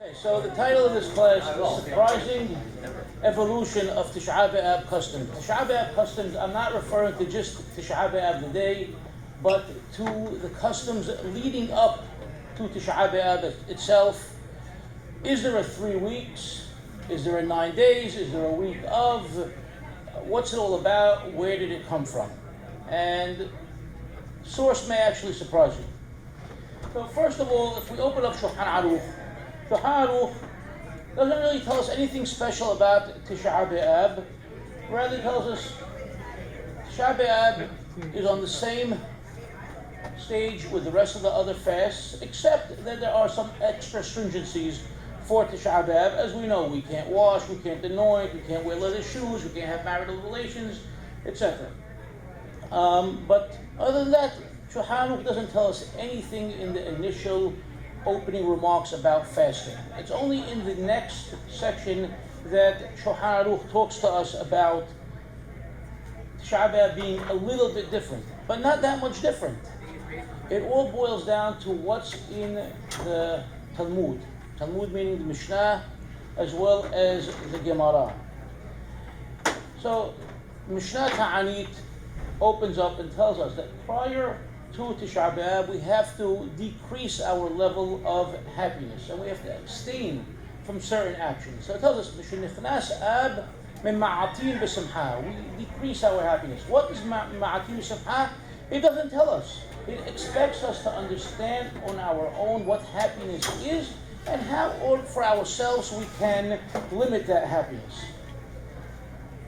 Okay, so the title of this class is Surprising Evolution of Tish'a BeAb Customs. Tish'a BeAb customs, I'm not referring to just Tish'a BeAb the day, but to the customs leading up to Tish'a BeAb itself. Is there a 3 weeks? Is there a 9 days? Is there a week of? What's it all about? Where did it come from? And source may actually surprise you. So first of all, if we open up Shulchan Aruch doesn't really tell us anything special about Tish'a BeAb. Rather, it tells us Tish'a BeAb is on the same stage with the rest of the other fasts, except that there are some extra stringencies for Tish'a BeAb. As we know, we can't wash, we can't anoint, we can't wear leather shoes, we can't have marital relations, etc. But other than that, Shulchan Aruch doesn't tell us anything in the initial opening remarks about fasting. It's only in the next section that Shulchan Aruch talks to us about Tish'a BeAb being a little bit different, but not that much different. It all boils down to what's in the Talmud. Talmud meaning the Mishnah as well as the Gemara. So Mishnah Ta'anit opens up and tells us that prior to Tish'a BeAb, we have to decrease our level of happiness, and we have to abstain from certain actions. So it tells us, we decrease our happiness. What is ma'atim b'simcha? It doesn't tell us. It expects us to understand on our own what happiness is and how, or for ourselves, we can limit that happiness.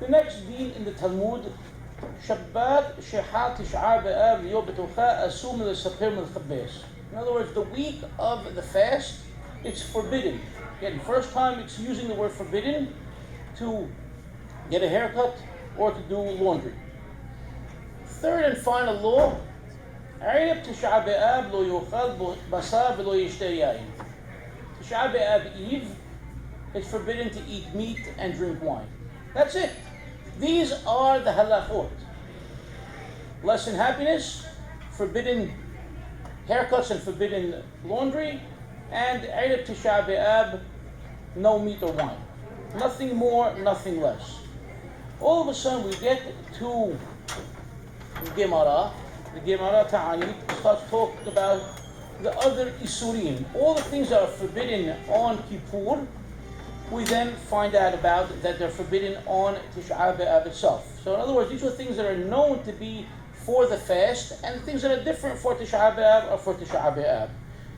The next deen in the Talmud, Shabbat Shehat Tish'a BeAb Liyo B'tocha Asum L'Sapir M'Chabes. In other words, the week of the fast, it's forbidden. Again, first time it's using the word forbidden to get a haircut or to do laundry. Third and final law, Erev Tish'a BeAb Lo Yochal Basar V'Lo Yishteh Yain. Tish'a BeAb Eve, it's forbidden to eat meat and drink wine. That's it. These are the halachot. Less in happiness, forbidden haircuts and forbidden laundry, and Erev Tish'a BeAb, no meat or wine. Nothing more, nothing less. All of a sudden we get to Gemara. The Gemara Ta'anit starts talking about the other Isurim. All the things that are forbidden on Kippur, we then find out about that they're forbidden on Tish'a BeAb itself. So in other words, these are things that are known to be for the fast, and the things that are different for Tish'a BeAb are for Tish'a BeAb.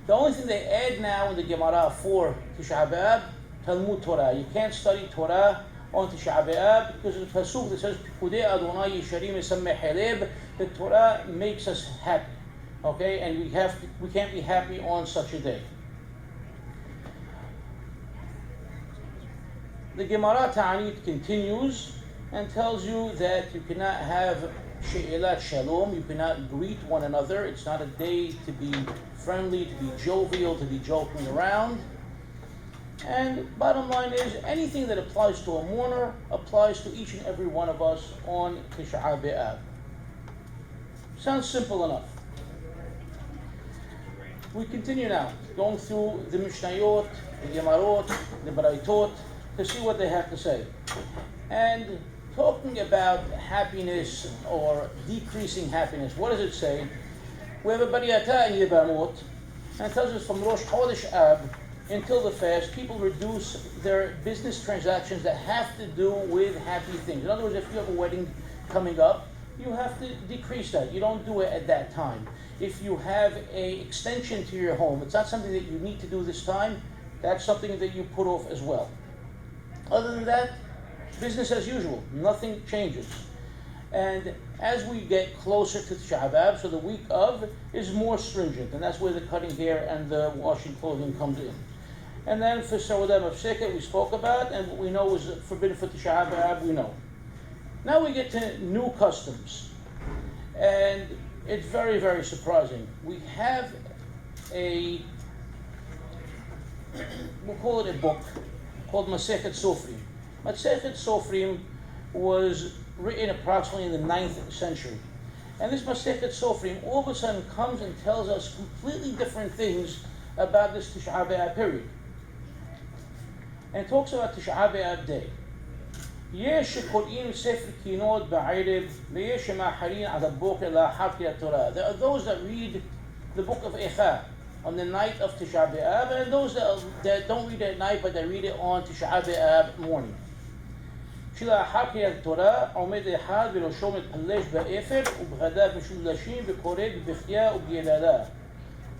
The only thing they add now in the Gemara for Tish'a BeAb, Talmud Torah. You can't study Torah on Tish'a BeAb because of the pasuk that says, Pikudei Adonai Yisharim Esameh Heleb. The Torah makes us happy. Okay, and we can't be happy on such a day. The Gemara Ta'anit continues and tells you that you cannot have she'elat shalom, you cannot greet one another. It's not a day to be friendly, to be jovial, to be joking around. And bottom line is, anything that applies to a mourner applies to each and every one of us on Tish'a BeAb. Sounds simple enough. We continue now, going through the Mishnayot, the Gemarot, the Baraitot, to see what they have to say. And talking about happiness or decreasing happiness, what does it say? We have a Bariyata in Yibamot, and it tells us from Rosh Chodesh Ab until the fast, people reduce their business transactions that have to do with happy things. In other words, if you have a wedding coming up, you have to decrease that. You don't do it at that time. If you have an extension to your home, it's not something that you need to do this time, that's something that you put off as well. Other than that, business as usual, nothing changes. And as we get closer to Tish'a BeAb, so the week of is more stringent, and that's where the cutting hair and the washing clothing comes in. And then for Sawadam of Seka we spoke about, and what we know is forbidden for Tish'a BeAb, we know. Now we get to new customs, and it's very, very surprising. We have we'll call it a book, called Masechet Sofrim. Masechet Sofrim was written approximately in the 9th century. And this Masechet Sofrim all of a sudden comes and tells us completely different things about this Tish'a BeAb period. and it talks about Tish'a BeAb day. יש שקוראים ספר קינות בערב ויש שמאחרים עד הבוקר לאחר קריאת תורה. There are those that read the book of Echa on the night of Tish'a BeAb, and those that don't read it at night but they read it on Tish'a BeAb morning. שלאחר קריאת התורה עומד אחד וראשו מתפלש באפר ובגדיו משולשים וקורא בבכייה וביללה.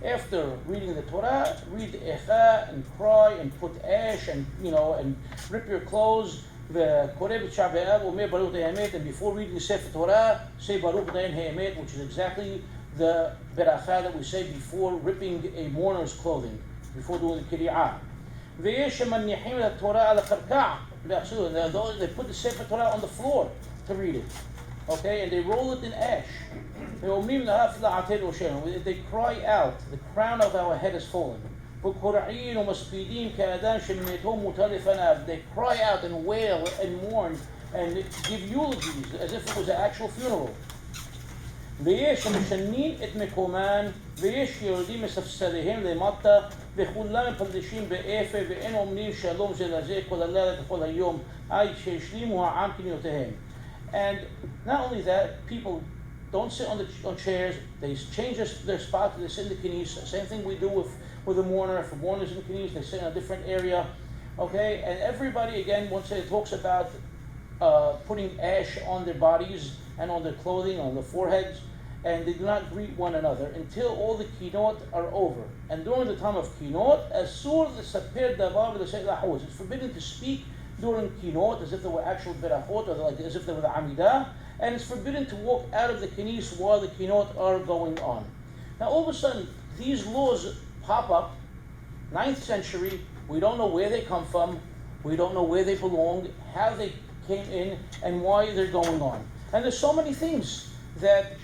After reading the Torah, read Echa and cry and put ash and rip your clothes. And before reading the Sefer Torah, say Baruch Dayan Ha'emet, which is exactly the beracha that we say before ripping a mourner's clothing, before doing the Kiriyah. They put the Sefer Torah on the floor to read it, okay, and they roll it in ash. They cry out, the crown of our head has fallen. They cry out and wail and mourn and give eulogies as if it was an actual funeral. ויש המשנים את מקומן ויש יורדים מספסליהם למטה וכולם מפלשים באפר ואין אומרים שלום זה לזה כל הלילה וכל היום עד שהשלימו העם קניותיהם. And not only that, people don't sit on chairs, they change their spot, they sit in the knis. Same thing we do with a mourner. If a mourner is in the knis, they sit in a different area. Okay, and everybody, again, once it talks about putting ash on their bodies and on their clothing, on their foreheads, and they do not greet one another until all the kinot are over. And during the time of kinot, it's forbidden to speak during kinot as if they were actual berachot, or like as if they were the amidah, and it's forbidden to walk out of the knis while the kinot are going on. Now all of a sudden, these laws pop up, 9th century, we don't know where they come from, we don't know where they belong, how they came in, and why they're going on. And there's so many things that,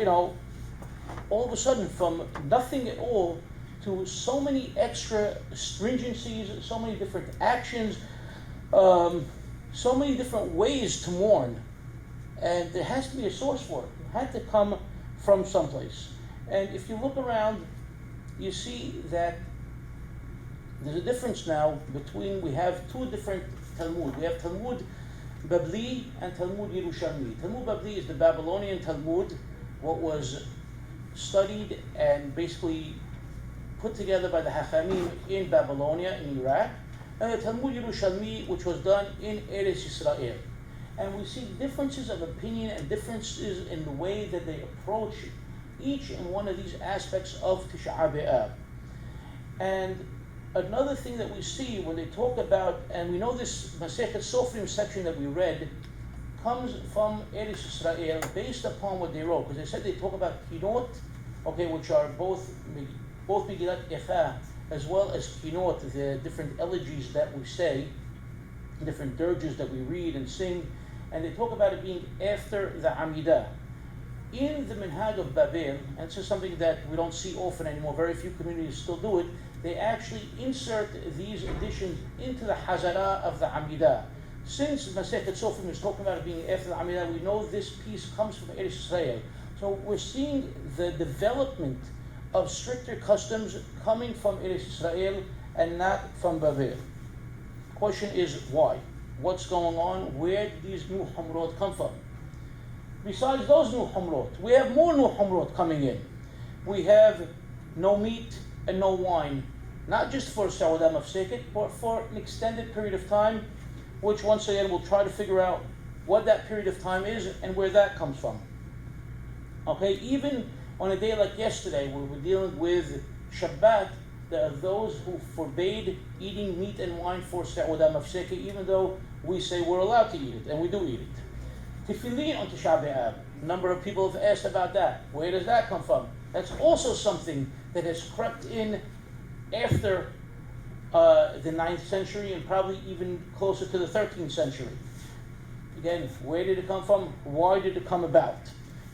all of a sudden, from nothing at all to so many extra stringencies, so many different actions, so many different ways to mourn. And there has to be a source for it. It had to come from someplace. And if you look around, you see that there's a difference now between, we have two different Talmud. We have Talmud Babli and Talmud Yerushalmi. Talmud Babli is the Babylonian Talmud, what was studied and basically put together by the Hachamim in Babylonia, in Iraq. And the Talmud Yerushalmi, which was done in Eretz Yisrael. And we see differences of opinion and differences in the way that they approach each and one of these aspects of Tish'a BeAb. And another thing that we see when they talk about, and we know this Masechet Sofrim section that we read comes from Eretz Yisrael based upon what they wrote, because they said they talk about kinot, which are both Megillat Echa as well as kinot, the different elegies that we say, different dirges that we read and sing, and they talk about it being after the Amidah. In the Minhag of Babel, and this is something that we don't see often anymore, very few communities still do it, they actually insert these additions into the Hazara of the Amidah. Since Masechet Sofrim is talking about it being after the Amidah, we know this piece comes from Eretz Yisrael. So we're seeing the development of stricter customs coming from Eretz Yisrael and not from Babel. Question is why? What's going on? Where did these new humrot come from? Besides those new humrot, we have more new humrot coming in. We have no meat and no wine, not just for Sa'udah Mafseket, but for an extended period of time, which once again we'll try to figure out what that period of time is and where that comes from. Okay, even on a day like yesterday, where we're dealing with Shabbat, there are those who forbade eating meat and wine for Sa'udah Mafseket, even though we say we're allowed to eat it, and we do eat it. Tefillin on Tish'a BeAb. A number of people have asked about that. Where does that come from? That's also something that has crept in after the 9th century and probably even closer to the 13th century. Again, where did it come from? Why did it come about?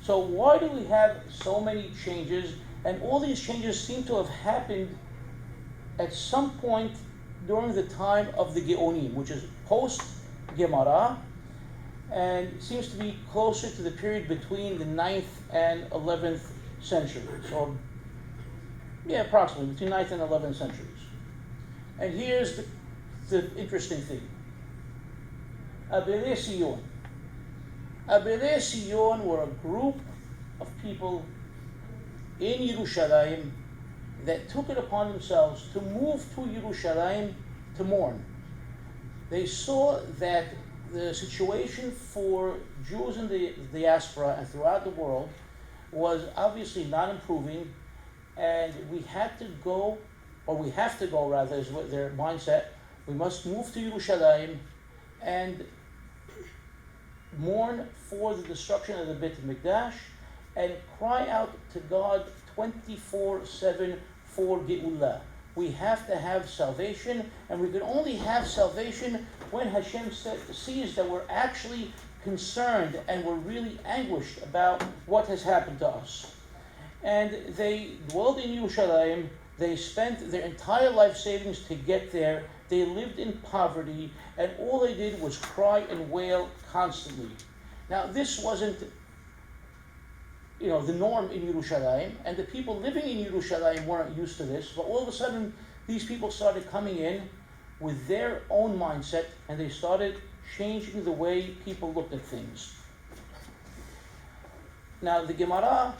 So why do we have so many changes? And all these changes seem to have happened at some point during the time of the Geonim, which is post-Gemara, and seems to be closer to the period between the 9th and 11th century. So, approximately between 9th and 11th centuries. And here's the interesting thing. Abelei Sion. Abelei Sion were a group of people in Yerushalayim that took it upon themselves to move to Yerushalayim to mourn. They saw that the situation for Jews in the diaspora and throughout the world was obviously not improving, and we have to go rather, is what their mindset. We must move to Yerushalayim and mourn for the destruction of the Beit HaMikdash and cry out to God 24/7 for Geulah. We have to have salvation, and we can only have salvation when Hashem sees that we're actually concerned and we're really anguished about what has happened to us. And they dwelled in Yerushalayim. They spent their entire life savings to get there. They lived in poverty, and all they did was cry and wail constantly. Now, this wasn't, the norm in Yerushalayim, and the people living in Yerushalayim weren't used to this, but all of a sudden, these people started coming in with their own mindset, and they started changing the way people looked at things. Now, the Gemara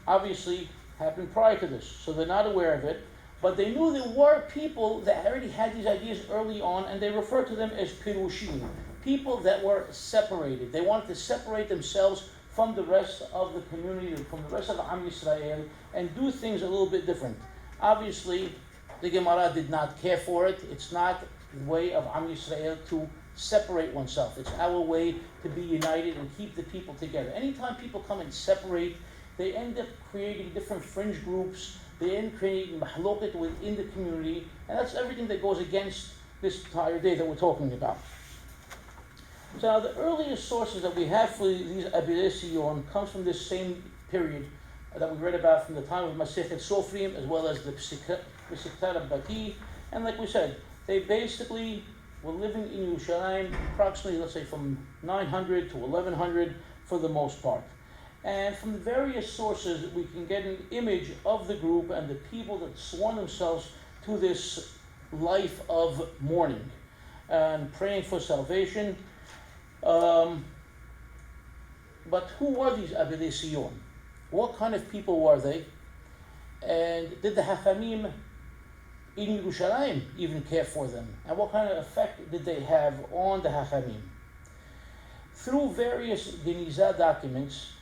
obviously happened prior to this, so they're not aware of it, but they knew there were people that already had these ideas early on, and they referred to them as Pirushim, people that were separated. They wanted to separate themselves from the rest of the community, from the rest of Am Yisrael, and do things a little bit different. Obviously, the Gemara did not care for it. It's not the way of Am Yisrael to separate oneself. It's our way to be united and keep the people together. Anytime people come and separate, they end up creating different fringe groups. They end up creating mahloket within the community, and that's everything that goes against this entire day that we're talking about. So the earliest sources that we have for these Abelei Sion comes from this same period that we read about from the time of Masechet Sofrim, as well as the Tish'a BeAb. And like we said, they basically were living in Yerushalayim approximately, let's say, from 900 to 1100 for the most part. And from the various sources, we can get an image of the group and the people that sworn themselves to this life of mourning and praying for salvation. But who were these Abelei Sion? What kind of people were they? And did the Hachamim in Yerushalayim even care for them? And what kind of effect did they have on the Hachamim? Through various Genizah documents,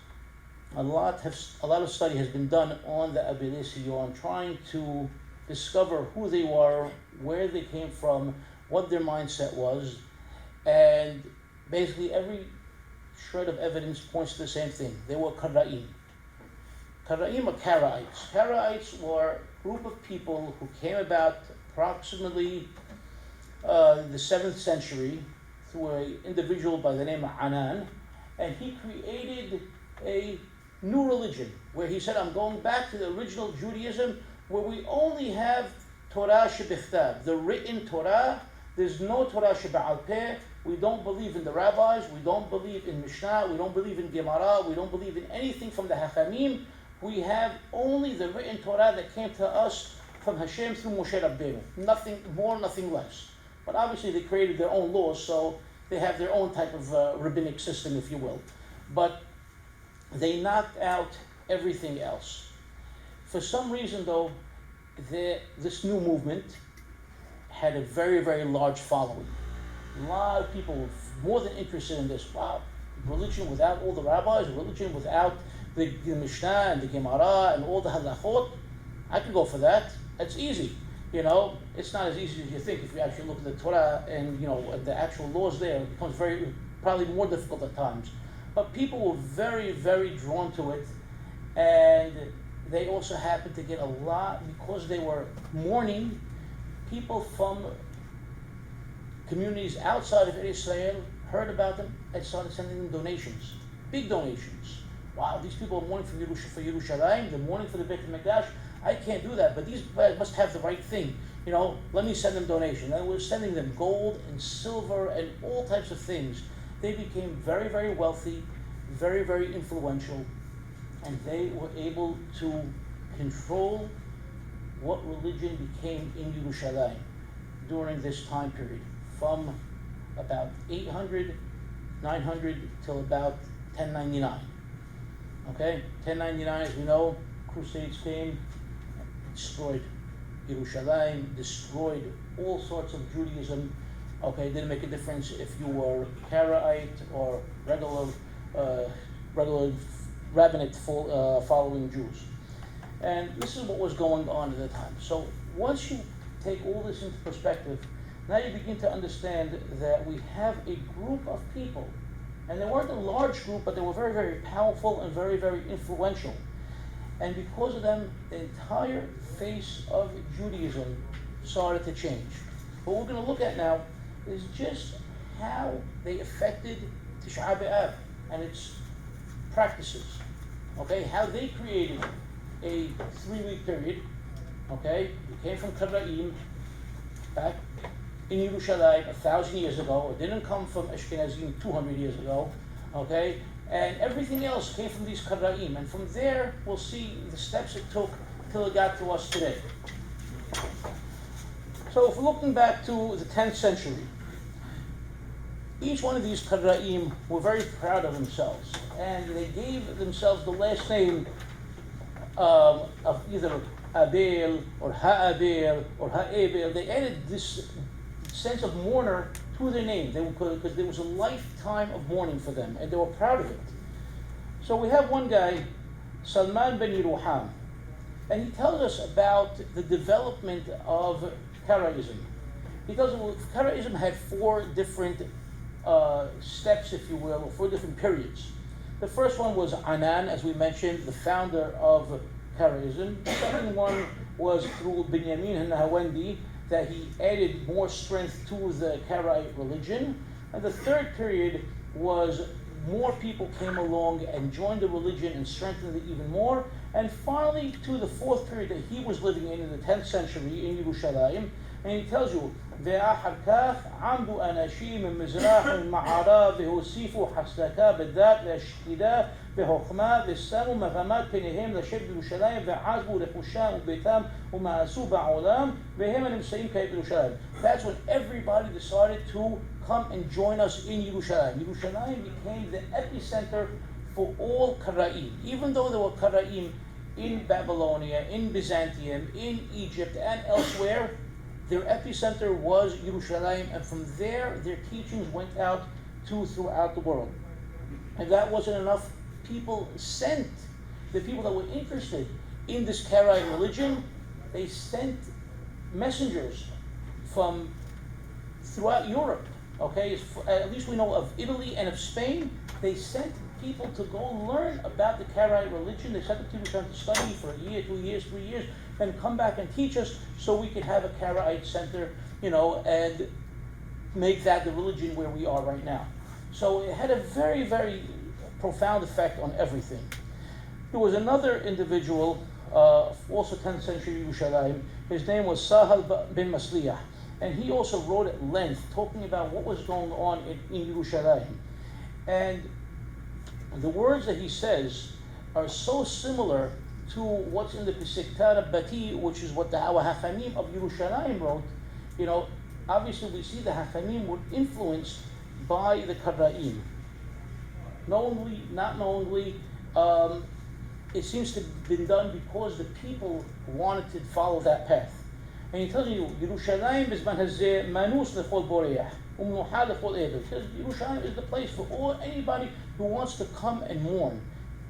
a lot of study has been done on the Abelei Sion, trying to discover who they were, where they came from, what their mindset was, and basically every shred of evidence points to the same thing. They were Kara'im. Kara'im are Karaites. Karaites were a group of people who came about approximately the 7th century through an individual by the name of Anan, and he created a new religion where he said, I'm going back to the original Judaism where we only have Torah shebichtav, the written Torah. There's no Torah shebe'al peh. We don't believe in the rabbis, we don't believe in Mishnah, we don't believe in Gemara, we don't believe in anything from the Hachamim. We have only the written Torah that came to us from Hashem through Moshe Rabbeinu. Nothing more, nothing less. But obviously they created their own laws, so they have their own type of rabbinic system, if you will. But they knocked out everything else. For some reason, though, this new movement had a very, very large following. A lot of people were more than interested in this. Wow, religion without all the rabbis, religion without the Mishnah and the Gemara and all the halachot. I could go for that. That's easy. It's not as easy as you think if you actually look at the Torah and the actual laws there. It becomes probably more difficult at times. But people were very, very drawn to it, and they also happened to get a lot, because they were mourning, people from communities outside of Israel heard about them and started sending them donations, big donations. Wow, these people are mourning for Yerushalayim, they're mourning for the Beit HaMikdash. I can't do that, but these guys must have the right thing. Let me send them donations. And we're sending them gold and silver and all types of things. They became very, very wealthy, very, very influential, and they were able to control what religion became in Yerushalayim. during this time period, from about 800, 900 till about 1099. Okay, 1099, as we know, Crusades came, destroyed Yerushalayim, destroyed all sorts of Judaism. Okay, didn't make a difference if you were Karaite or regular rabbinate following Jews. And this is what was going on at the time. So once you take all this into perspective, now you begin to understand that we have a group of people, and they weren't a large group, but they were very, very powerful and very, very influential. And because of them, the entire face of Judaism started to change. What we're going to look at now is just how they affected Tish'a BeAb and its practices. Okay, how they created a 3-week period. Okay, it came from Karaim back in Yerushalayim 1,000 years ago. It didn't come from Ashkenazim 200 years ago. Okay, and everything else came from these Karaim. And from there, we'll see the steps it took till it got to us today. So if we're looking back to the 10th century, each one of these Karaim were very proud of themselves, and they gave themselves the last name of either Abel or Ha'abel or Ha'abel. They added this sense of mourner to their name because there was a lifetime of mourning for them, and they were proud of it. So we have one guy, Salman ben Yeruham, and he tells us about the development of Karaism. He tells us Karaism had 4 different steps, if you will, or 4 different periods. The first one was Anan, as we mentioned, the founder of Karaism. The second one was through Binyamin Nahawendi, that he added more strength to the Karaite religion. And the third period was more people came along and joined the religion and strengthened it even more. And finally, to the 4th period that he was living in the 10th century in Yerushalayim. And he tells you, ואחר כך עמדו אנשים ממזרח ומערב והוסיפו חסדקה בדת והשקידה בחוכמה ושמו מגמת פניהם לשבת בירושלים ועזבו רכושם וביתם ומאסו בעולם והם הנמצאים כעת בירושלים. That's when everybody decided to come and join us in Yerushalayim. Yerushalayim became the epicenter for all Karaim. Even though there were Karaim in Babylonia, in Byzantium, in Egypt, and elsewhere, their epicenter was Yerushalayim, and from there, their teachings went out throughout the world. And that wasn't enough. People sent, the people that were interested in this Karaite religion, they sent messengers from throughout Europe. Okay, at least we know of Italy and of Spain. They sent people to go learn about the Karaite religion. They sent the people to study for a year, 2 years, 3 years, and come back and teach us so we could have a Karaite center, and make that the religion where we are right now. So it had a very, very profound effect on everything. There was another individual, also 10th century Yerushalayim. His name was Sahal bin Masliyah. And he also wrote at length, talking about what was going on in Yerushalayim. And the words that he says are so similar to what's in the Pisiktar Bati, which is what our Hachamim of Yerushalayim wrote. Obviously we see the Hachamim were influenced by the Karaim. Knowingly, not knowingly, it seems to have been done because the people wanted to follow that path. And he tells you, Yerushalayim b'zman hazeh manus lechol boreach umnuha lechol eder. He says Yerushalayim is the place for anybody who wants to come and mourn.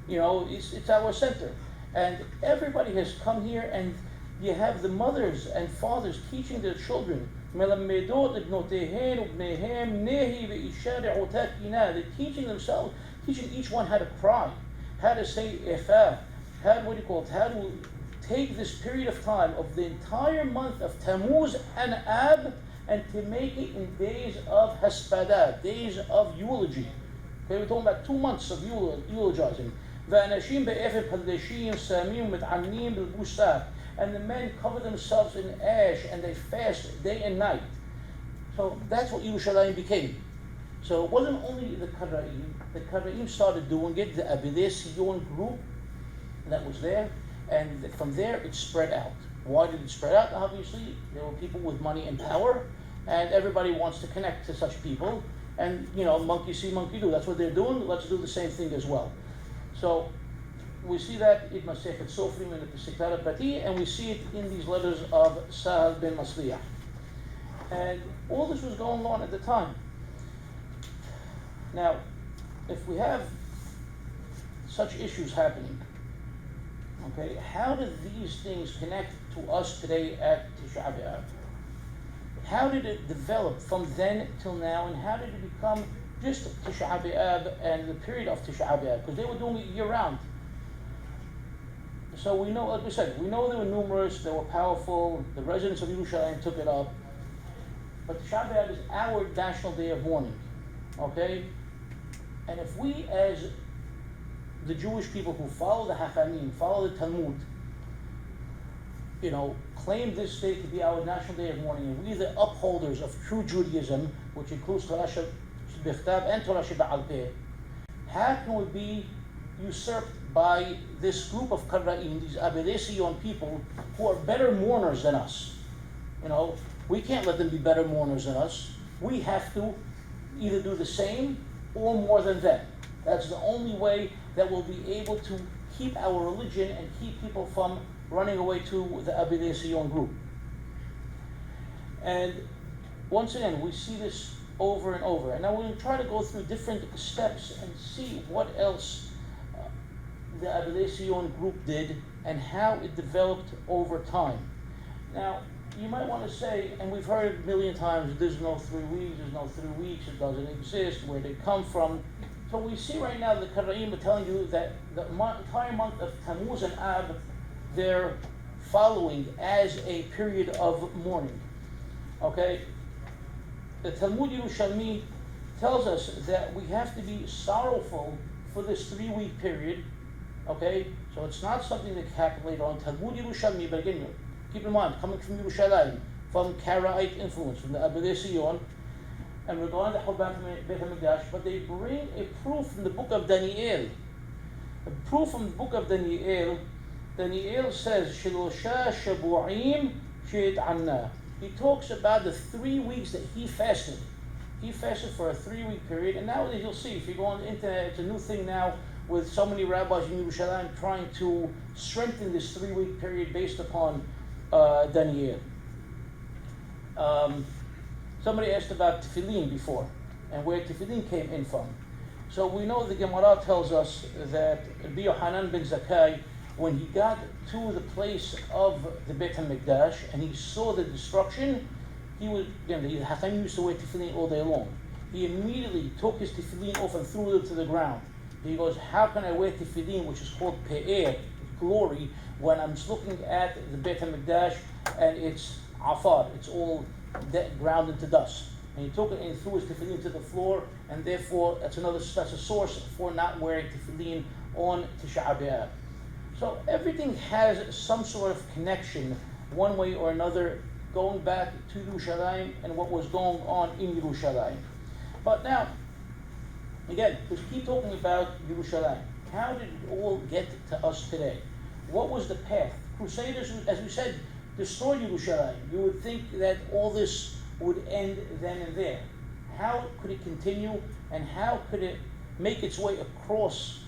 It's our center. And everybody has come here, and you have the mothers and fathers teaching their children. They're teaching themselves, teaching each one how to cry, how to say Efa, how to take this period of time of the entire month of Tammuz and Ab and to make it in days of Haspadah, days of eulogy. Okay, we're talking about 2 months of eulogizing. And the men cover themselves in ash and they fast day and night. So that's what Yerushalayim became. So it wasn't only the Karaim started doing it, the Abedei Sion group that was there, and from there it spread out. Why did it spread out? Obviously, there were people with money and power, and everybody wants to connect to such people. And monkey see, monkey do. That's what they're doing. Let's do the same thing as well. So we see that in Masechet Sofrim in the Tish'a BeAb, and we see it in these letters of Sahal ben Masliach. And all this was going on at the time. Now, if we have such issues happening, okay, how do these things connect to us today at Tish'a BeAb? How did it develop from then till now, and how did it become just Tish'a BeAb and the period of Tish'a BeAb? Because they were doing it year-round. So we know, like we said, we know they were numerous, they were powerful, the residents of Yerushalayim took it up. But Tish'a BeAb is our national day of mourning, okay? And if we, as the Jewish people who follow the Hachamim, follow the Talmud, claim this day to be our national day of mourning, and we the upholders of true Judaism, which includes Tish'a BeAb and Tish'a BeAb, how can we be usurped by this group of Kara'im, these Abedesiyon people, who are better mourners than us? We can't let them be better mourners than us. We have to either do the same or more than them. That's the only way that we'll be able to keep our religion and keep people from running away to the Abedesiyon group. And once again, we see this over and over. And now we're going to try to go through different steps and see what else the Abedesiyon group did and how it developed over time. Now, you might want to say, and we've heard it a million times, there's no 3 weeks, it doesn't exist, where they come from. So we see right now the Kara'im are telling you that the entire month of Tammuz and Ab, they're following as a period of mourning. Okay? The Talmud Yerushalmi tells us that we have to be sorrowful for this 3-week period. Okay? So it's not something to calculate on. Talmud Yerushalmi, but again, keep in mind, coming from Yerushalayim, from Karaite influence, from the Abedesiyon, and regarding the Churban Beit HaMikdash, but they bring a proof from the book of Daniel. A proof from the book of Daniel. Daniel says, Shelosha Shabu'im She'it'anna. He talks about the 3 weeks that he fasted. He fasted for a 3-week period, and nowadays you'll see, if you go on the internet, it's a new thing now, with so many rabbis in Yerushalayim trying to strengthen this 3-week period based upon Daniel. Somebody asked about tefillin before, and where tefillin came in from. So we know the Gemara tells us that Rabbi Yohanan ben Zakkai, when he got to the place of the Beit HaMikdash and he saw the destruction, he was, again, the Hachamim used to wear tefillin all day long. He immediately took his tefillin off and threw them to the ground. He goes, how can I wear tefillin, which is called pe'er, glory, when I'm looking at the Beit HaMikdash and it's afar, it's all ground into dust. And he took it and he threw his tefillin to the floor, and therefore that's a source for not wearing tefillin on Tish'a BeAb. So everything has some sort of connection, one way or another, going back to Yerushalayim and what was going on in Yerushalayim. But now, again, we keep talking about Yerushalayim. How did it all get to us today? What was the path? Crusaders, as we said, destroyed Yerushalayim. You would think that all this would end then and there. How could it continue, and how could it make its way across,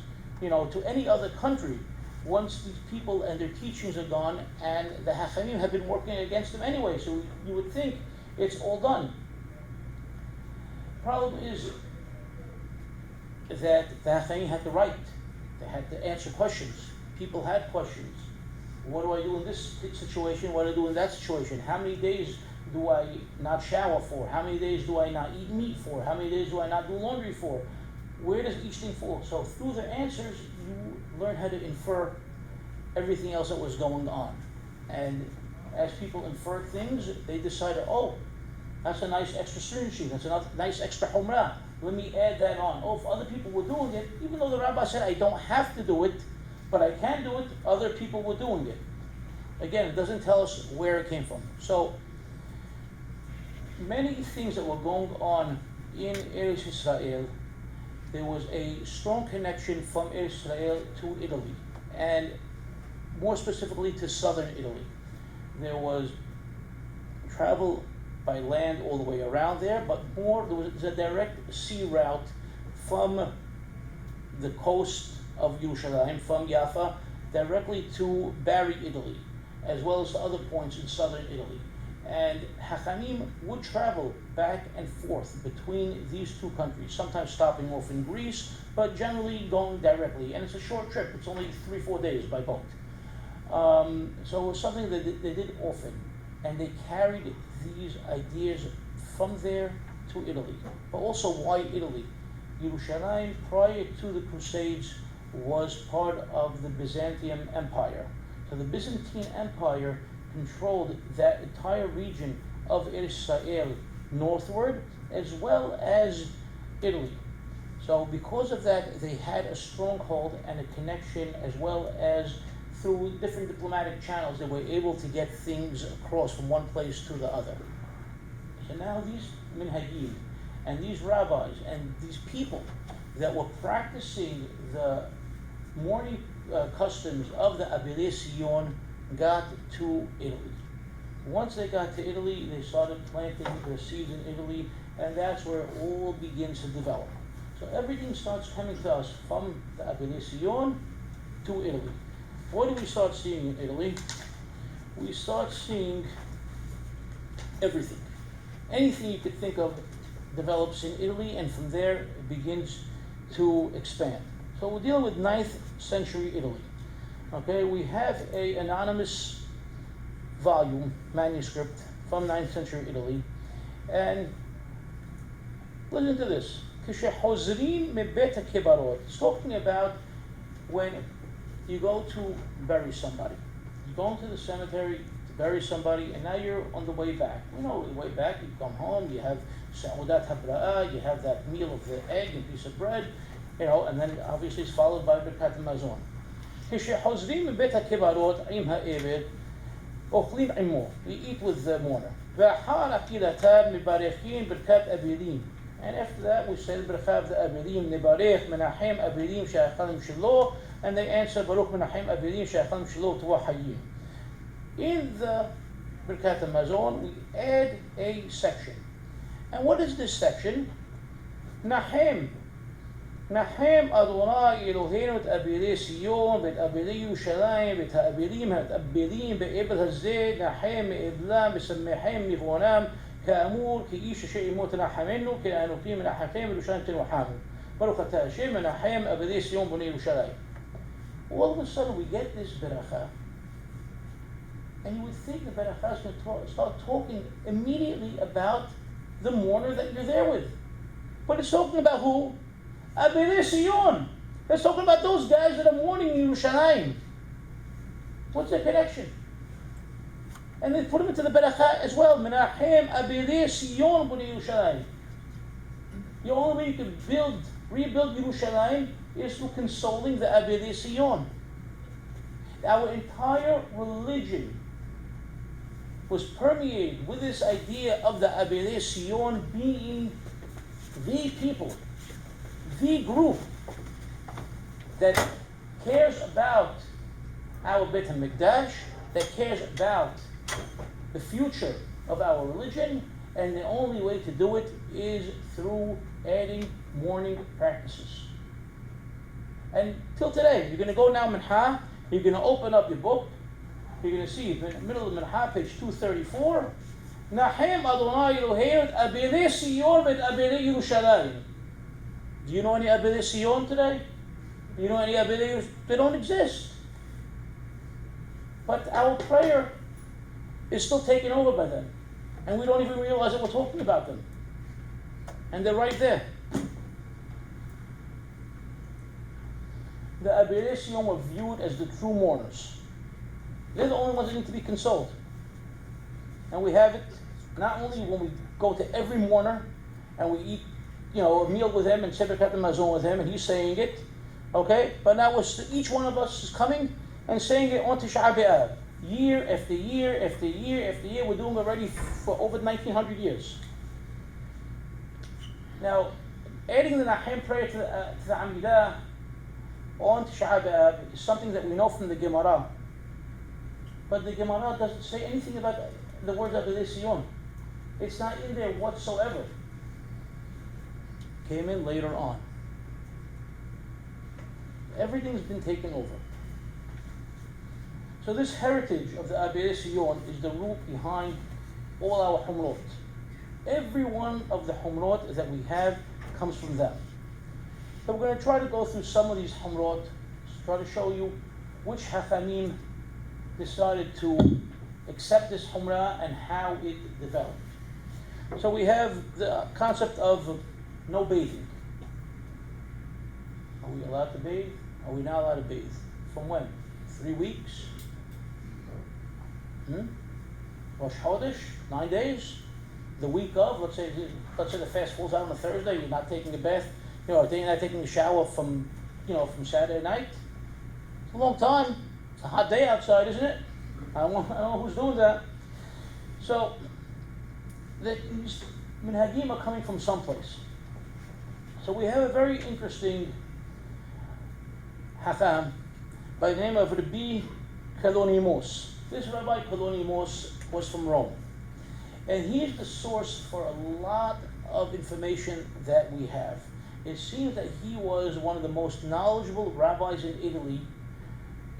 to any other country once these people and their teachings are gone, and the Hachamim have been working against them anyway? So you would think it's all done. Problem is that the Hachamim had to write. They had to answer questions. People had questions. What do I do in this situation? What do I do in that situation? How many days do I not shower for? How many days do I not eat meat for? How many days do I not do laundry for? Where does each thing fall? So through their answers, you learn how to infer everything else that was going on. And as people infer things, they decided, oh, that's a nice extra stringency. That's a nice extra humrah. Let me add that on. Oh, if other people were doing it, even though the rabbi said I don't have to do it, but I can do it, other people were doing it. Again, it doesn't tell us where it came from. So, many things that were going on in Eretz Israel, there was a strong connection from Israel to Italy, and more specifically to southern Italy. there was travel by land all the way around there, but more there was a direct sea route from the coast of Yerushalayim, from Jaffa, directly to Bari, Italy, as well as to other points in southern Italy. And Hachamim would travel back and forth between these two countries, sometimes stopping off in Greece, but generally going directly. And it's a short trip, it's only 3-4 days by boat. So it was something that they did often. And they carried these ideas from there to Italy. But also, why Italy? Yerushalayim, prior to the Crusades, was part of the Byzantine Empire. So the Byzantine Empire controlled that entire region of Israel northward, as well as Italy. So because of that, they had a stronghold and a connection, as well as through different diplomatic channels, they were able to get things across from one place to the other. So now these minhagim and these rabbis and these people that were practicing the mourning customs of the Abilei Sion got to Italy. Once they got to Italy, they started planting their seeds in Italy, and that's where it all begins to develop. So everything starts coming to us from the Abilei Sion to Italy. What do we start seeing in Italy? We start seeing everything. Anything you could think of develops in Italy, and from there it begins to expand. So we're dealing with 9th century Italy. Okay, we have an anonymous volume, manuscript from 9th century Italy, and listen to this. It's talking about when you go to bury somebody. You go into the cemetery to bury somebody, and now you're on the way back. You know, the way back, you come home, you have sa'udat habra'ah, you have that meal of the egg and piece of bread, you know, and then obviously it's followed by birkat hamazon. כשחוזרים מבית הקברות עם העבד, אוכלים עמו, we eat with the mourner. ואחר אכילתם מברכין ברכת אבלים. And after that we say ברכת אבלים, נברך מנחם אבלים שהאכלם שלו, and they answer ברוך מנחם אבלים שהאכלם שלו תבוא חיים. In the birkat hamazon we add a section. And what is this section? נחם. נחם אדוני אלוהינו את אבילי ציון ואת אבילי ירושלים ואת האבילים המתאבלים באבל הזה נחם מאבלם ושמחם מגרונם כאמור כאיש אשר עמו תנחמנו כאנוכי מנחמכם וירושלים תנוחמו ברוך אתה השם מנחם אבילי ציון בני ירושלים. All of a sudden we get this beracha, and you would think the beracha is going to start talking immediately about the mourner that you're there with. But it's talking about who? Abilei Sion. It's talking about those guys that are mourning in Yerushalayim. What's the connection? And they put them into the beracha as well. Menachem Abilei Sion b'nei Yerushalayim. The only way you can rebuild Yerushalayim is through consoling the Abilei Sion. Our entire religion was permeated with this idea of the Abilei Sion being the people, the group that cares about our Beit HaMikdash, that cares about the future of our religion, and the only way to do it is through adding mourning practices. And till today, you're going to go now Minha, you're going to open up your book, you're going to see in the middle of Minha, page 234, Nahem Adonai Eloheinu Abilei Sion et Abilei Yerushalayim. Do you know any Abilei Sion today? Do you know any Abilei Yerushalayim? They don't exist. But our prayer is still taken over by them. And we don't even realize that we're talking about them. And they're right there. The Abilei Sion were viewed as the true mourners. They're the only ones that need to be consoled. And we have it not only when we go to every mourner and we eat, a meal with him and say birkat hamazon with him and he's saying it, okay? But now each one of us is coming and saying it on Tish'a BeAb. Year after year after year after year. We're doing it already for over 1900 years. Now, adding the Nahem prayer to the Amidah on Tish'a BeAb is something that we know from the Gemara. But the Gemara doesn't say anything about the words Abedei Sion. It's not in there whatsoever. Came in later on. Everything's been taken over. So this heritage of the Abedei Sion is the root behind all our humrot. Every one of the humrot that we have comes from them. So we're going to try to go through some of these humrot, try to show you which Hachamim decided to accept this humrah and how it developed. So we have the concept of no bathing. Are we allowed to bathe? Are we not allowed to bathe? From when? 3 weeks? Rosh Chodesh? 9 days? The week of? Let's say the fast falls out on a Thursday. You're not taking a bath. You're not taking a shower from Saturday night. It's a long time. It's a hot day outside, isn't it? I don't know who's doing that. So these minhagim are coming from someplace. So we have a very interesting Hacham by the name of Rabbi Kalonimos. This Rabbi Kalonimos was from Rome. And he's the source for a lot of information that we have. It seems that he was one of the most knowledgeable rabbis in Italy,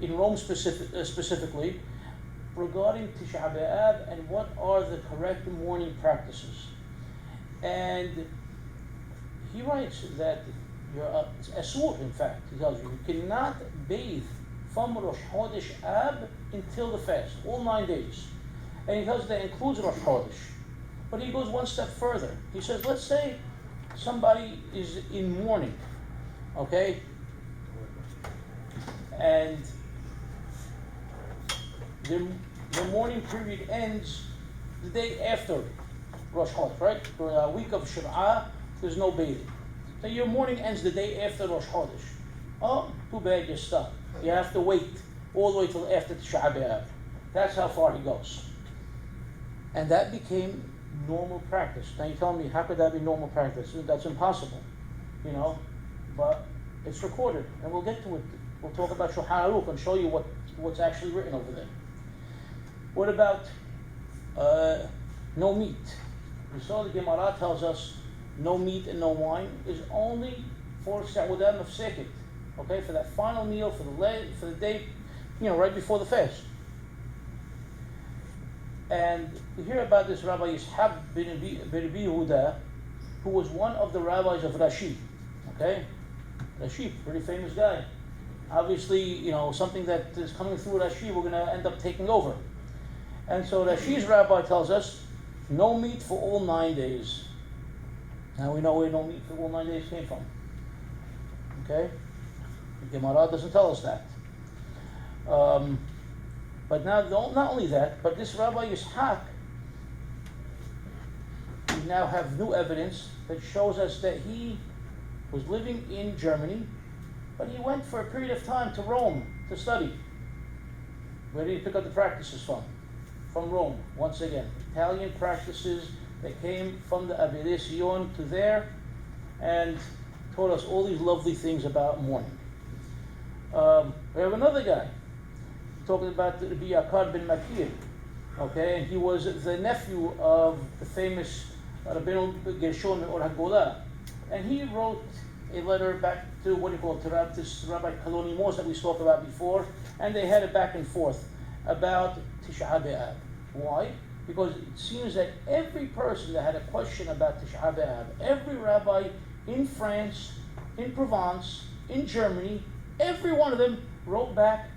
in Rome specifically, regarding Tish'a BeAb and what are the correct mourning practices. And he writes that it's asur, in fact. He tells you cannot bathe from Rosh Chodesh Ab until the fast, all 9 days. And he tells that includes Rosh Chodesh. But he goes one step further. He says, let's say somebody is in mourning, okay? And the mourning period ends the day after Rosh Chodesh, right? For a week of Shiv'ah, there's no bathing. So your mourning ends the day after Rosh Chodesh. Oh, too bad, you're stuck. You have to wait all the way till after Tish'a BeAb. That's how far he goes. And that became normal practice. Now you tell me, how could that be normal practice? That's impossible, but it's recorded, and we'll get to it. We'll talk about Shulchan Aruch and show you what's actually written over there. What about no meat? We saw the Gemara tells us no meat and no wine is only for Sa'udah Mafsekit, okay, for that final meal, for the day, right before the fast. And we hear about this Rabbi Tish'a BeAb, who was one of the rabbis of Rashi. Okay? Rashi, pretty famous guy. Obviously, something that is coming through Rashi, we're going to end up taking over. And so Rashi's rabbi tells us, no meat for all 9 days. Now we know where no meat for all 9 days came from. Okay? The Gemara doesn't tell us that. But now, not only that, but this Rabbi Yitzhak, we now have new evidence that shows us that he was living in Germany, but he went for a period of time to Rome to study. Where did he pick up the practices from? From Rome, once again. Italian practices that came from the Abedei Sion to there and taught us all these lovely things about mourning. We have another guy talking about Rabbi Yaakov ben Makir, okay, and he was the nephew of the famous Rabbeinu Gershon or Hagolah, and he wrote a letter back to this Rabbi Kalonimos that we spoke about before, and they had a back and forth about Tish'a BeAb. Why? Because it seems that every person that had a question about Tish'a BeAb, every rabbi in France, in Provence, in Germany, every one of them wrote back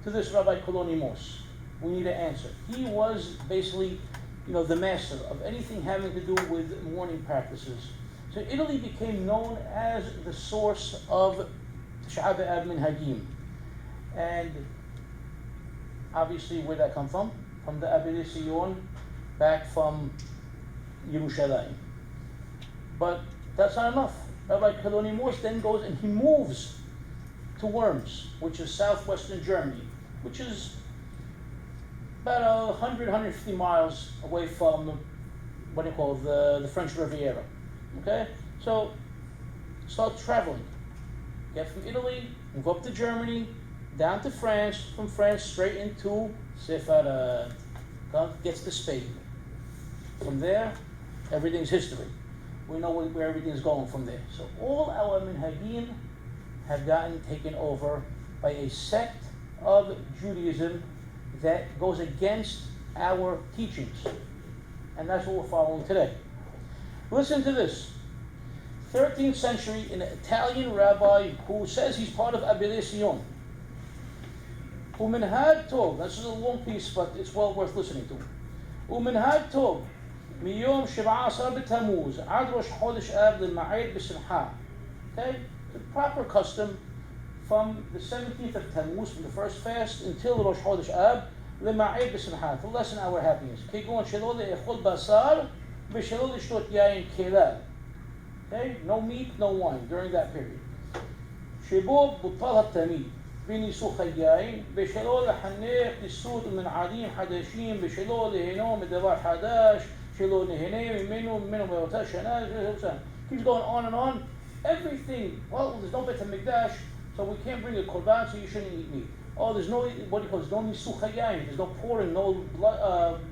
to this Rabbi Kalonimos. We need an answer. He was basically, the master of anything having to do with mourning practices. So Italy became known as the source of Tish'a BeAb minhagim. And obviously, where'd that come from? From the Abedei Sion, back from Yerushalayim. But that's not enough. Rabbi Kalonimos then goes and he moves to Worms, which is southwestern Germany, which is about 150 miles away from the French Riviera. Okay? So start traveling. Get from Italy, move up to Germany, down to France, from France straight into Sefarad. Gets the spade. From there, everything's history. We know where everything is going from there. So all our minhagim have gotten taken over by a sect of Judaism that goes against our teachings. And that's what we're following today. Listen to this. 13th century, an Italian rabbi who says he's part of Abele Sion. Uminhad Tov, this is a long piece, but it's well worth listening to. Uminhad Tov, Miyom 17 B'Tammuz, Ad Rosh Chodesh Ab L'Ma'ed B'Simcha. Okay, the proper custom from the 17th of Tammuz, from the first fast, until Rosh Chodesh Ab, L'Ma'ed B'Simcha, to lessen our happiness. Kegon Shelo Le'echol Basar, V'Shelo L'Shtot Yayin Kelad. Okay, no meat, no wine during that period. Shebo Butal HaTamid. בניסוך היין, בשלו לחנך ניסות ומנעדים חדשים, בשלו להנו מדבר חדש, שלו נהנה ממנו מאותה שנה. Keeps going on and on. Everything. Well, there's no Bet HaMikdash, so we can't bring a korban, so you shouldn't eat meat. Oh, there's no, what do you call it? There's no nisuch hayayin. There's no pouring, no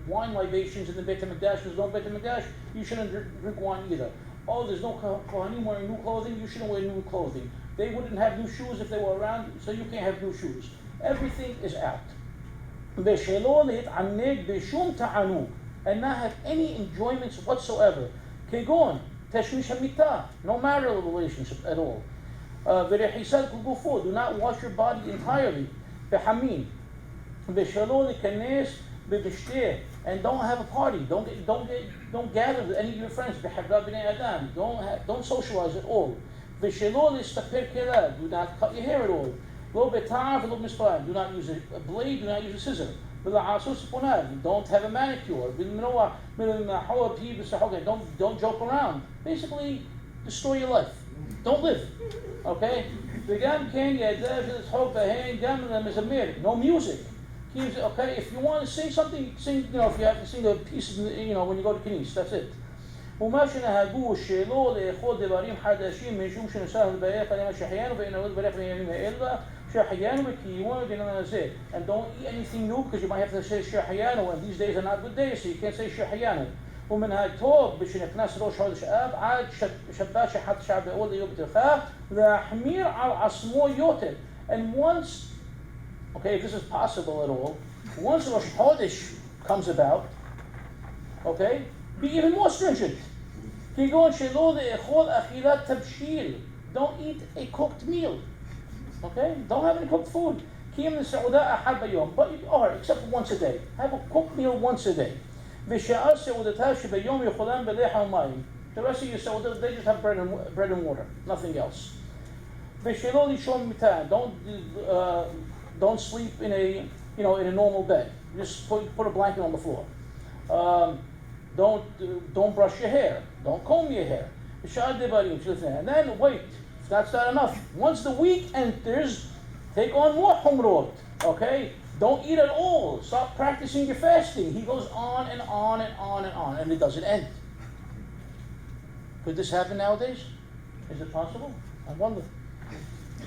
wine libations in the Bet HaMikdash. There's no Bet HaMikdash. You shouldn't drink wine either. Oh, there's no kohanim wearing new clothing. You shouldn't wear new clothing. They wouldn't have new shoes if they were around, so you can't have new shoes. Everything is out. And not have any enjoyments whatsoever. Kegon, tashmish hamita, no marital relationship at all. Do not wash your body entirely. And don't have a party. Don't gather with any of your friends. Don't socialize at all. Do not cut your hair at all. Do not use a blade, do not use a scissor. Don't have a manicure. Don't joke around. Basically, destroy your life. Don't live. Okay? No music. Okay, if you want to sing something, sing, if you have to sing a piece, when you go to Knis, that's it. ומה שנהגו שלא לאכול דברים חדשים משום שנשאר לברך עליהם שהחיינו ואין עוד ברך בימים האלה שהחיינו וקיימנו בעניין הזה. And don't eat anything new because you might have to say שהחיינו, and these days are not good days, so you can't say שהחיינו. ומנהג טוב בשנכנס ראש חודש אב עד שבת שחת תשעה באב ליום בתוכה להחמיר על עצמו יותר. And once, okay, if this is possible at all, once Rosh Chodesh comes about, okay, be even more stringent. Don't eat a cooked meal. Okay? Don't have any cooked food. But except once a day. Have a cooked meal once a day. The rest of your seudah, they just have bread and water. Nothing else. Don't sleep in a normal bed. Just put a blanket on the floor. Don't brush your hair. Don't comb your hair. And then wait. If that's not enough, once the week enters, take on more humrot. Okay? Don't eat at all. Stop practicing your fasting. He goes on and on and on and on, and it doesn't end. Could this happen nowadays? Is it possible? I wonder.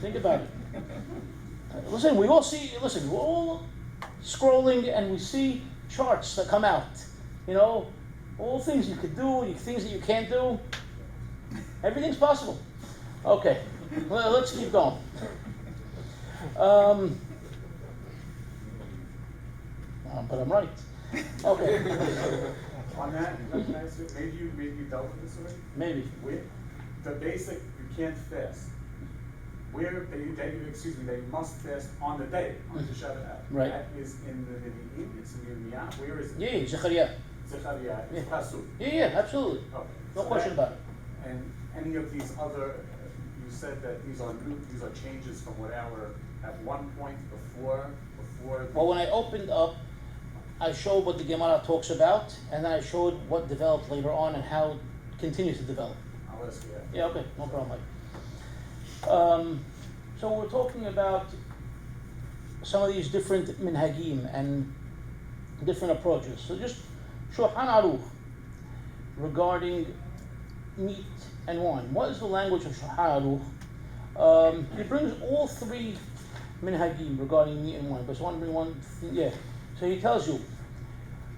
Think about it. Listen, we're all scrolling and we see charts that come out. All things you could do, things that you can't do. Everything's possible. Okay, well, let's keep going. But I'm right. Okay. On that, maybe you dealt with this already? Maybe. The basic, you can't fast. They must fast on the day, on Tish'a BeAb. Right. That is in the Nevi'im, it's in Yirmiyah. Where is it? Yeah, Zechariah. Zechariah, it's Pasuk. Yeah, absolutely. Okay. No question about it. And any of these other, you said that these are changes from what at one point before. Well, when I opened up, I showed what the Gemara talks about, and then I showed what developed later on and how it continues to develop. I'll ask you that. Yeah, okay, no problem, Mike. So we're talking about some of these different minhagim and different approaches. So just Shulchan Aruch regarding meat and wine. What is the language of Shulchan Aruch? He brings all three minhagim regarding meat and wine. But I want to bring one thing, yeah. So he tells you,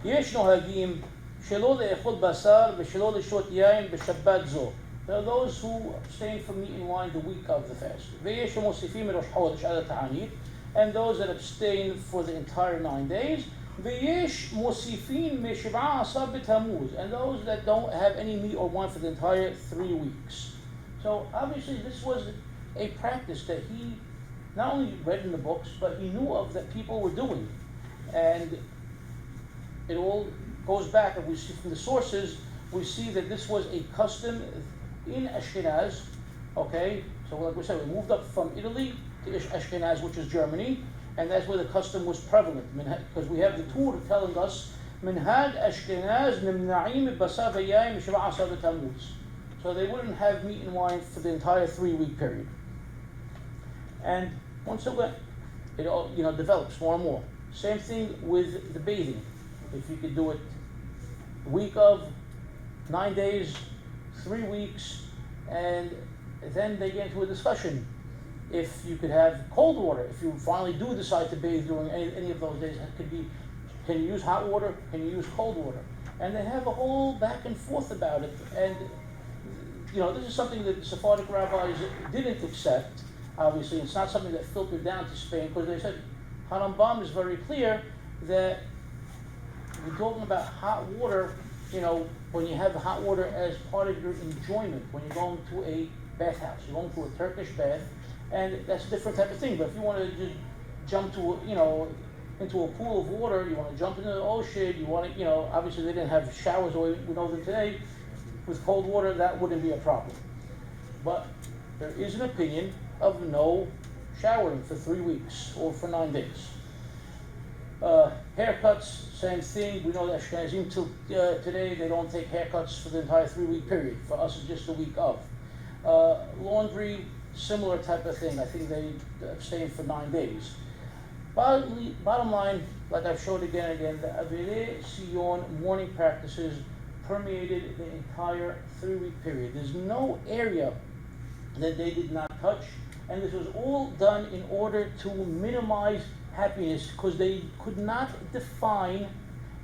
יש נוהגים שלא לאכול בשר ושלא לשתות יין בשבת זו. There are those who abstain from meat and wine the week of the fast. ויש שמוסיפים מראש חודש עד התענית, and those that abstain for the entire 9 days. ויש מוסיפים מ-17 בתמוז, and those that don't have any meat or wine for the entire 3 weeks. So obviously this was a practice that he not only read in the books, but he knew of that people were doing. And it all goes back, and we see from the sources, we see that this was a custom in Ashkenaz, okay? So like we said, we moved up from Italy to Ashkenaz, which is Germany, and that's where the custom was prevalent, because we have the Torah telling us, Minhag Ashkenaz nimna'im basar v'yayin b'shiv'a b'tamuz. So they wouldn't have meat and wine for the entire 3-week period. And once it all develops more and more. Same thing with the bathing. If you could do it a week of, 9 days, 3 weeks, and then they get into a discussion. If you could have cold water, if you finally do decide to bathe during any of those days, it could be, can you use hot water, can you use cold water? And they have a whole back and forth about it. And this is something that the Sephardic rabbis didn't accept. Obviously, it's not something that filtered down to Spain, because they said, Harambam is very clear that we're talking about hot water, when you have hot water as part of your enjoyment, when you're going to a bathhouse, you're going to a Turkish bath, and that's a different type of thing. But if you want to just jump to, into a pool of water, you want to jump into the ocean, you want to, obviously they didn't have showers the way we know them today. With cold water, that wouldn't be a problem. But there is an opinion of no showering for 3 weeks or for 9 days. Haircuts, same thing. We know that Ashkenazim till today, they don't take haircuts for the entire 3-week period. For us, it's just a week of. Laundry, similar type of thing. I think they abstain for 9 days. Bottom line, like I've showed again and again, the Avirei Sion mourning practices permeated the entire 3-week period. There's no area that they did not touch, and this was all done in order to minimize happiness, because they could not define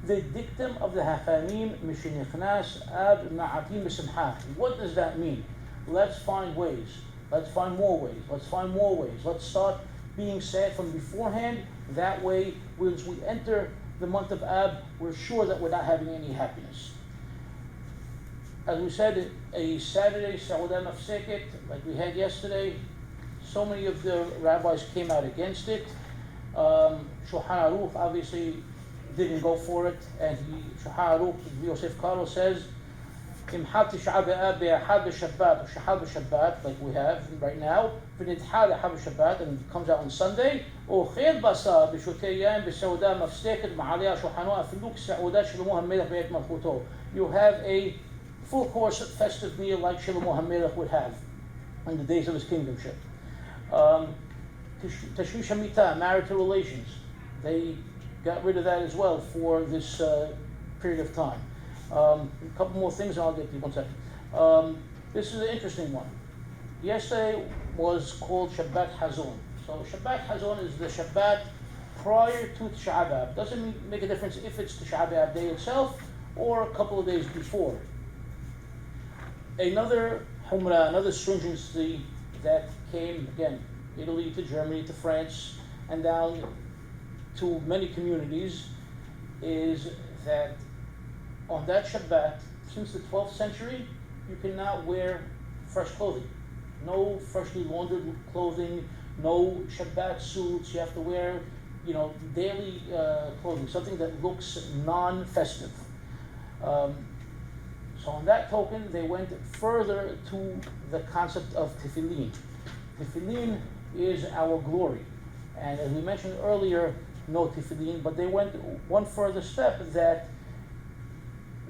the dictum of the Hachamim, Mishenichnas Ab Ma'atim B'Simcha. What does that mean? Let's find ways. Let's find more ways. Let's find more ways. Let's start being sad from beforehand. That way, once we enter the month of Ab, we're sure that we're not having any happiness. As we said, a Saturday Sa'udah Mafseket, like we had yesterday, so many of the rabbis came out against it. Shulchan Aruch obviously didn't go for it, and Shulchan Aruch, Yosef Karo says, Imhat Tish'a BeAb be'ahad b'Shabbat, or Shahal b'Shabbat, like we have right now, v'nidha le'ahad b'Shabbat, and it comes out on Sunday, Ochel basar b'shotei yain b'Sa'udah Mafseket ma'alei Shulchano afilu k'Sa'udah Shlomo HaMelech be'et Malchuto. You have a full course festive meal like Shlomo HaMelech would have in the days of his kingdomship. Tashvish Hamitah, marital relations, they got rid of that as well for this period of time. A couple more things and I'll get to you 1 second. This is an interesting one. Yesterday was called Shabbat Hazon. So Shabbat Hazon is the Shabbat prior to Tish'a BeAb. Doesn't make a difference if it's Tish'a BeAb day itself or a couple of days before. Another humrah, another stringency that came, again, Italy to Germany to France and down to many communities, is that on that Shabbat, since the 12th century, you cannot wear fresh clothing. No freshly laundered clothing, no Shabbat suits. You have to wear, daily clothing, something that looks non-festive. So on that token, they went further to the concept of tefillin. Tefillin is our glory. And as we mentioned earlier, no tefillin, but they went one further step that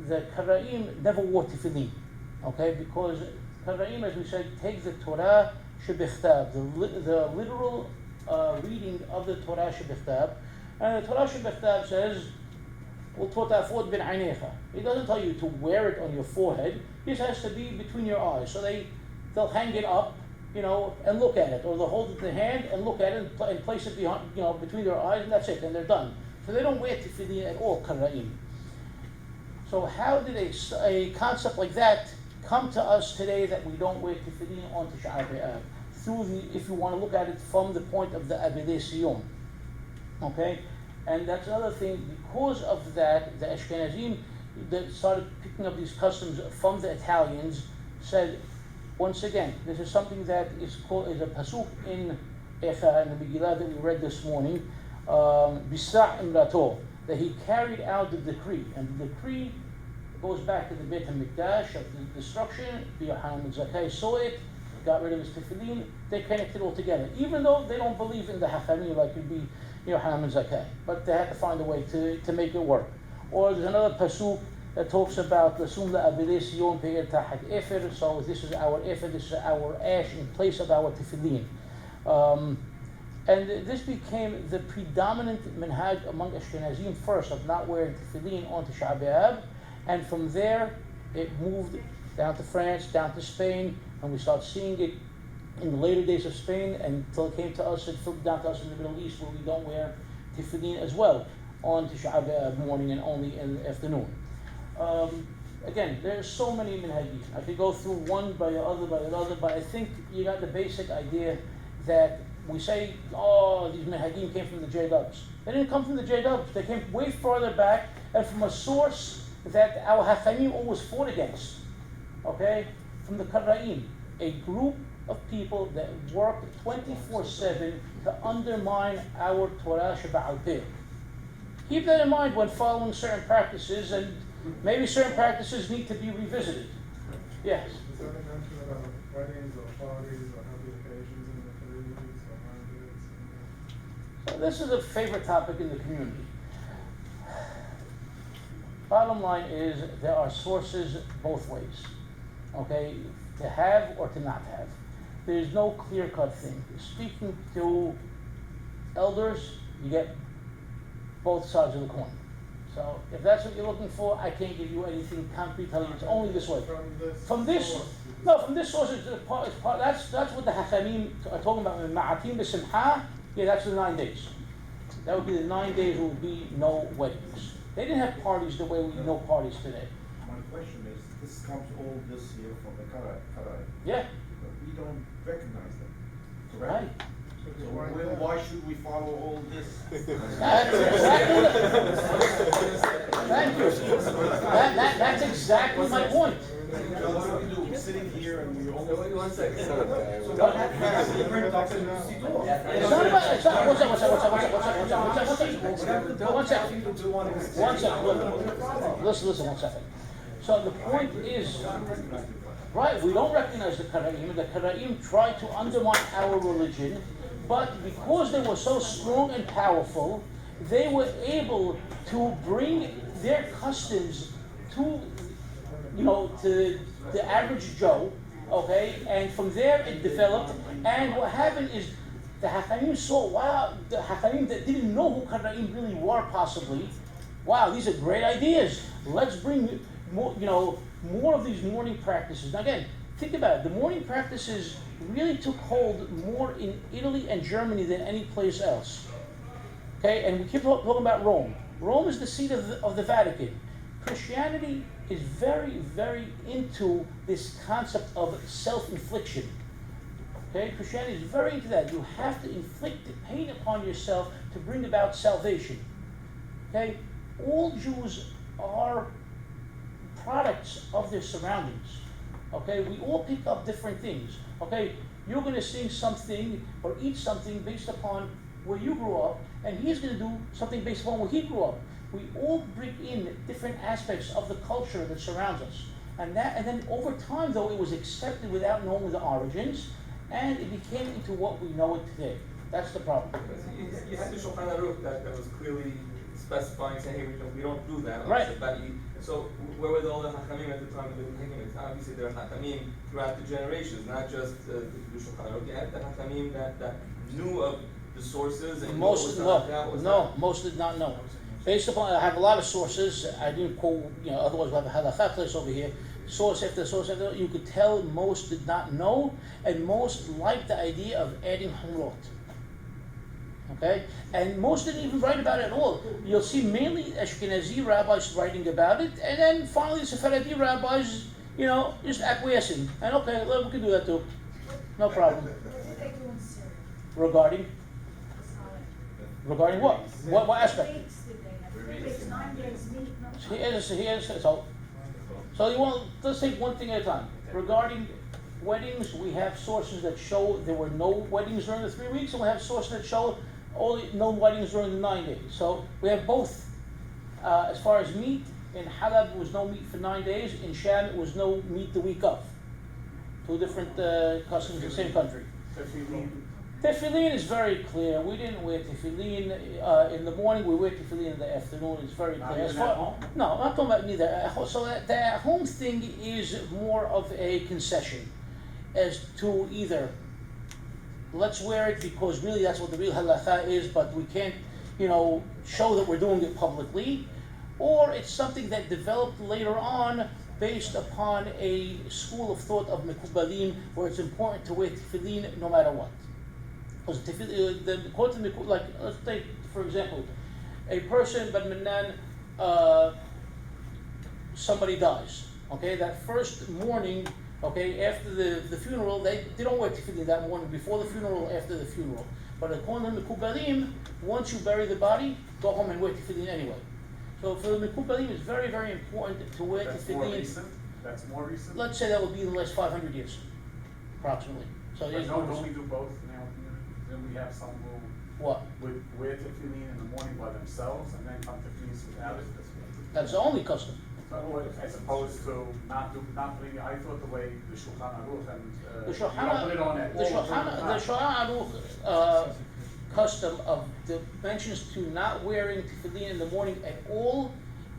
the Karaim never wore tefillin, okay? Because Karaim, as we said, take the Torah Shebechtab, the literal reading of the Torah Shebechtab, and the Torah Shebechtab says, it doesn't tell you to wear it on your forehead. This has to be between your eyes. So they'll hang it up and look at it, or they'll hold it in their hand and look at it and place it behind, between their eyes, and that's it, and they're done. So they don't wear tefillin at all, kara'im. So how did a concept like that come to us today that we don't wear tefillin on Tish'a BeAb? If you want to look at it from the point of the Abedei Siyum. Okay? And that's another thing, because of that, the Ashkenazim that started picking up these customs from the Italians said, once again, this is something that is a pasuk in Echa, in the Megillah that we read this morning, Bisra' Imrato, that he carried out the decree. And the decree goes back to the Beit HaMikdash of the destruction. Yochanan ben Zakkai saw it, got rid of his tefillin, they connected all together. Even though they don't believe in the Hachamim like it would be Yochanan ben Zakkai, but they had to find a way to make it work. Or there's another pasuk that talks about Lasum la'abedei Sion pe'er tahat efer, so this is our efer, this is our ash in place of our tefillin. And this became the predominant minhaj among Ashkenazim first, of not wearing tefillin on Tish'a BeAb, and from there it moved down to France, down to Spain, and we start seeing it in the later days of Spain, until it came to us, it filtered down to us in the Middle East, where we don't wear tefillin as well on Tish'a BeAb morning and only in the afternoon. Again, there's so many minhagim. I could go through one by the other, but I think you got the basic idea that we say, these minhagim came from the J-Dubs. They didn't come from the J-Dubs. They came way farther back and from a source that our Hachamim always fought against. Okay? From the Kara'im, a group of people that worked 24/7 to undermine our Torah Sheba'al Peh. Keep that in mind when following certain practices, and maybe certain practices need to be revisited. Yes? Is there any mention about weddings or parties or happy occasions in the communities or marriages? So this is a favorite topic in the community. Bottom line is, there are sources both ways. Okay? To have or to not have. There's no clear-cut thing. Speaking to elders, you get both sides of the coin. So if that's what you're looking for, I can't give you anything concrete telling you it's only this way. From this source, that's what the Hachamim are talking about. Ma'atim b'simcha, that's the 9 days. That would be the 9 days there would be no weddings. They didn't have parties the way we know parties today. My question is, this comes all this year from the Karai. Yeah. But we don't recognize them, Right. correct? So why should we follow all this? That's exactly Thank you. That's exactly my point. What do we do? We're sitting here and we're all... One second. It's not about, it's not, one second. Listen, 1 second. So the point is, right, we don't recognize the Kara'im. The Kara'im tried to undermine our religion, but because they were so strong and powerful, they were able to bring their customs to the average Joe, okay? And from there it developed, and what happened is the Hachamim saw, the Hachamim that didn't know who Kara'im really were possibly, these are great ideas. Let's bring more of these mourning practices. Now again, think about it. The mourning practices really took hold more in Italy and Germany than any place else. Okay, and we keep talking about Rome. Rome is the seat of the Vatican. Christianity is very, very into this concept of self-infliction. Okay, Christianity is very into that. You have to inflict the pain upon yourself to bring about salvation. Okay, all Jews are products of their surroundings. Okay, we all pick up different things. Okay, you're going to sing something or eat something based upon where you grew up, and he's going to do something based upon where he grew up. We all bring in different aspects of the culture that surrounds us, and then over time, though, it was accepted without knowing the origins, and it became into what we know it today. That's the problem. You had the Shulchan Aruch that was clearly specifying, saying, hey, we don't do that. Right. So where were all the Hachamim at the time of the Hachamim? Obviously, there are Hachamim throughout the generations, not just the Shulchan Aruch. You had the Hachamim that knew of the sources and Most did not know. Based upon, I have a lot of sources. I didn't quote, otherwise we have a halakha place over here. source after source after, you could tell most did not know, and most liked the idea of adding humrot. Okay? And most didn't even write about it at all. You'll see mainly Ashkenazi rabbis writing about it, and then finally Sephardi rabbis, just acquiescing. And okay, well, we can do that too. No problem. What they do in Syria? Regarding what? What aspect? Weeks did they have? 3 weeks, 9 days meat, no. Let's take one thing at a time. Regarding weddings, we have sources that show there were no weddings during the 3 weeks, and we have sources that show only no weddings during the 9 days. So we have both. As far as meat, in Halab was no meat for 9 days. In Sham it was no meat the week of. Two different customs in the same country. Tefillin is very clear. We didn't wear tefillin in the morning. We wear tefillin in the afternoon. It's very clear. Even at home? No, I'm not talking about neither. So the home thing is more of a concession as to either let's wear it because really that's what the real halakha is, but we can't, show that we're doing it publicly, or it's something that developed later on based upon a school of thought of mekubalim, where it's important to wear tefillin no matter what. Because like, let's take, for example, a person, but Minan, somebody dies, okay? That first morning, okay, after the funeral, they don't wear tefillin that morning, before the funeral, after the funeral. But according to Mekubalim, once you bury the body, go home and wear tefillin anyway. So for the Mekubalim, it's very, very important to wear tefillin. That's more recent? Let's say that would be in the last 500 years, approximately. So But don't we do both now? Then we have some who what? would wear tefillin in the morning by themselves and then come to feast without it. That's the only custom. As opposed to not putting, I thought the way the Shulchan Aruch and, The you don't put it on at all. the Shulchan Aruch custom of the mentions to not wearing tefillin in the morning at all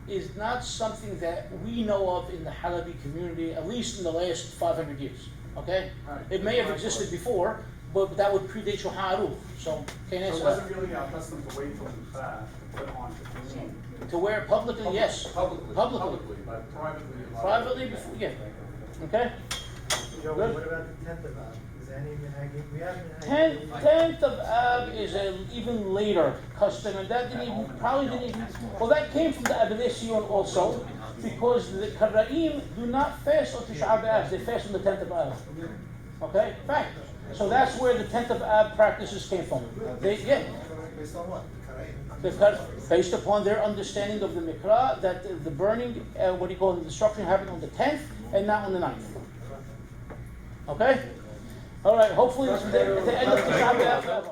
is not something that we know of in the Halabi community, at least in the last 500 years. Okay? Right. It may have existed before, but that would predate Shulchan Aruch. So can't So answer it that. wasn't really our custom to wait till Mincha to put on tefillin. To wear it publicly, yes. Publicly. Publicly, but privately. Privately, before, yeah. Okay? Yo, Good. what about the 10th of Ab? Is there any minhagim? We have minhagim. 10th of Ab is an even later custom, and that probably didn't even, well, that came from the Abedesiyon also, because the Kara'im do not fast on Tish'a BeAb, they fast on the 10th of Ab. Okay? Fact. So that's where the 10th of Ab practices came from. Based on what? Based upon their understanding of the Mikra, that the burning, the destruction happened on the 10th and not on the 9th. Okay? All right, hopefully this is the end of Tish'a BeAb.